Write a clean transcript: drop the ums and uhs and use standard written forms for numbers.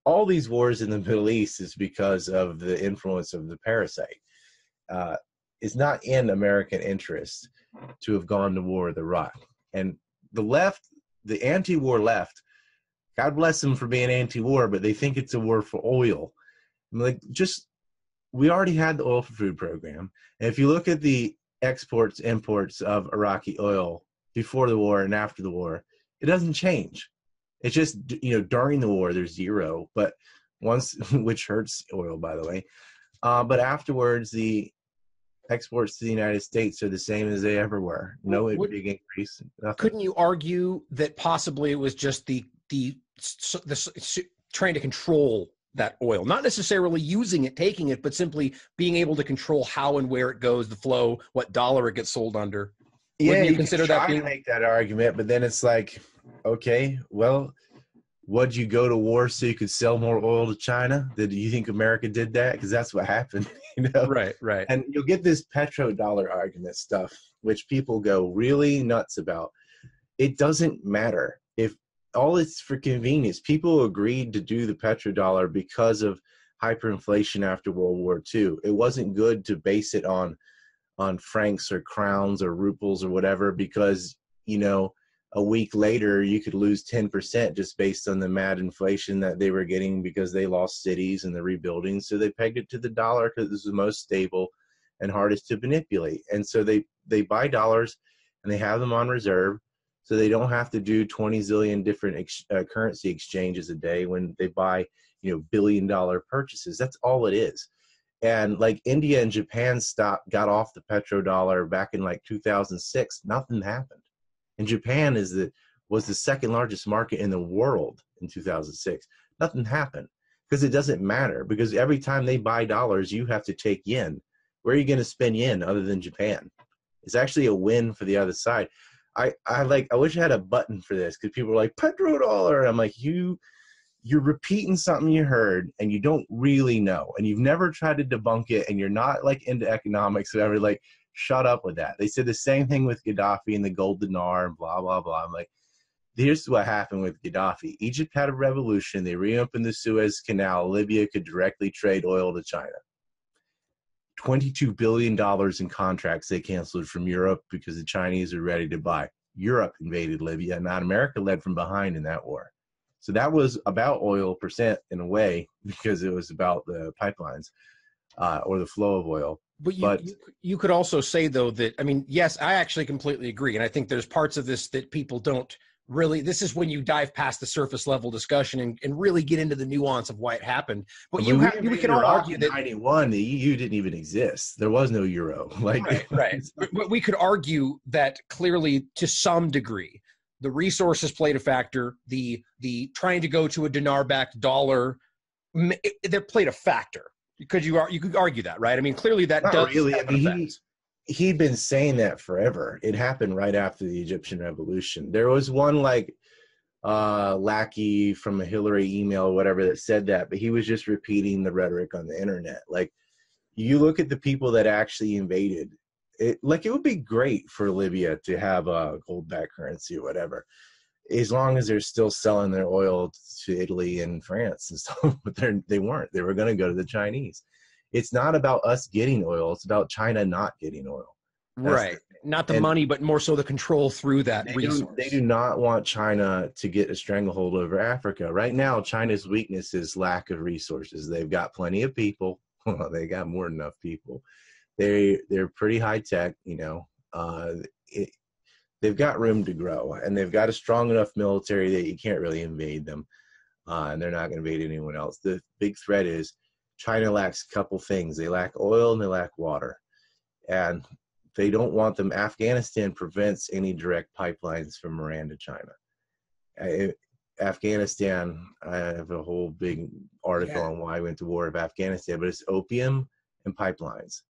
all these wars in the Middle East is because of the influence of the parasite. It's not in American interest to have gone to war with Iraq. And the left, the anti-war left, God bless them for being anti-war, but they think it's a war for oil. I'm like, we already had the oil for food program. And if you look at the exports, imports of Iraqi oil before the war and after the war, it doesn't change. It's just, during the war, there's zero, but once, which hurts oil, by the way. But afterwards, the exports to the United States are the same as they ever were. No big increase. Nothing. Couldn't you argue that possibly it was just the trying to control that oil, not necessarily using it, taking it, but simply being able to control how and where it goes, the flow, what dollar it gets sold under? Yeah, Wouldn't you consider that being... to make that argument, but then it's like, okay, well, would you go to war so you could sell more oil to China? Did you think America did that? Because that's what happened, Right. And you'll get this petrodollar argument stuff, which people go really nuts about. It doesn't matter. If all it's for convenience. People agreed to do the petrodollar because of hyperinflation after World War II. It wasn't good to base it on francs or crowns or ruples or whatever, because, a week later you could lose 10% just based on the mad inflation that they were getting because they lost cities and the rebuilding. So they pegged it to the dollar because it was the most stable and hardest to manipulate. And so they buy dollars and they have them on reserve, so they don't have to do 20 zillion different currency exchanges a day when they buy, billion-dollar purchases. That's all it is. And like India and Japan got off the petrodollar back in like 2006. Nothing happened. And Japan was the second largest market in the world in 2006. Nothing happened because it doesn't matter, because every time they buy dollars, you have to take yen. Where are you going to spend yen other than Japan? It's actually a win for the other side. I wish I had a button for this, because people are like, petrodollar. I'm like, you're repeating something you heard and you don't really know, and you've never tried to debunk it, and you're not like into economics or whatever. Like, shut up with that. They said the same thing with Gaddafi and the gold dinar and blah, blah, blah. I'm like, here's what happened with Gaddafi. Egypt had a revolution. They reopened the Suez Canal. Libya could directly trade oil to China. $22 billion in contracts they canceled from Europe because the Chinese are ready to buy. Europe invaded Libya, not America led from behind in that war. So that was about oil percent in a way, because it was about the pipelines or the flow of oil. But you could also say, though, that, I mean, yes, I actually completely agree. And I think there's parts of this that people don't really, this is when you dive past the surface level discussion and really get into the nuance of why it happened. But we can all argue that in 91, the EU didn't even exist. There was no euro. Right. But we could argue that clearly, to some degree, the resources played a factor. The trying to go to a dinar-backed dollar, that played a factor. Because you could argue that, right? I mean, clearly that Not does really. have an effect. He'd been saying that forever. It happened right after the Egyptian Revolution. There was one lackey from a Hillary email or whatever that said that, but he was just repeating the rhetoric on the internet. Like, you look at the people that actually invaded it. Like, it would be great for Libya to have a gold-backed currency or whatever, as long as they're still selling their oil to Italy and France and stuff. But they weren't. They were going to go to the Chinese. It's not about us getting oil. It's about China not getting oil. Right. Not the money, but more so the control through that resource. They do not want China to get a stranglehold over Africa. Right now, China's weakness is lack of resources. They've got plenty of people. Well, they got more than enough people. They're pretty high tech, they've got room to grow, and they've got a strong enough military that you can't really invade them, and they're not going to invade anyone else. The big threat is China lacks a couple things. They lack oil and they lack water, and they don't want them. Afghanistan prevents any direct pipelines from Iran to China. Afghanistan, I have a whole big article on why I went to war with Afghanistan, but it's opium and pipelines.